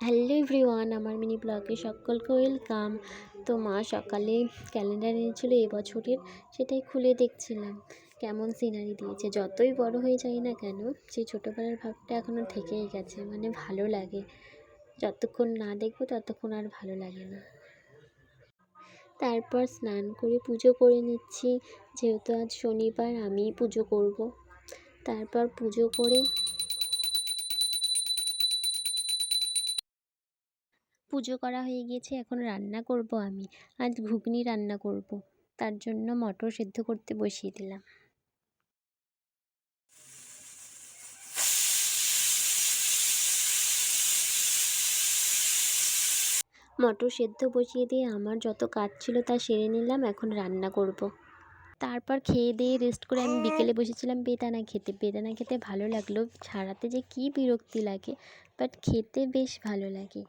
Hello everyone, আমার mini ব্লগে সকলকে ওয়েলকাম। তো মা সকালে ক্যালেন্ডার এনেছিল এবছরের, সেটাই খুলে দেখছিলাম কেমন সিনারি দিয়েছে। যতই বড় হয়ে যাই না কেন, সেই ছোটোবেলার ভাবটা এখনও থেকেই গেছে। মানে ভালো লাগে, যতক্ষণ না দেখবো ততক্ষণ আর ভালো লাগে না। তারপর স্নান করে পুজো করে নিচ্ছি, যেহেতু আজ শনিবার আমিই পুজো করব। তারপর পুজো করে পুজো করা হয়ে গিয়েছে, এখন রান্না করব। আমি আজ ঘুগনি রান্না করব, তার জন্য মটর সেদ্ধ করতে বসিয়ে দিলাম। মটর সেদ্ধ বসিয়ে দিয়ে আমার যত কাজ ছিল তা সেরে নিলাম, এখন রান্না করব। তারপর খেয়ে দিয়ে রেস্ট করে আমি বিকেলে বসেছিলাম বেদানা খেতে। বেদানা খেতে ভালো লাগলো, ছাড়াতে যে কী বিরক্তি লাগে, বাট খেতে বেশ ভালো লাগে।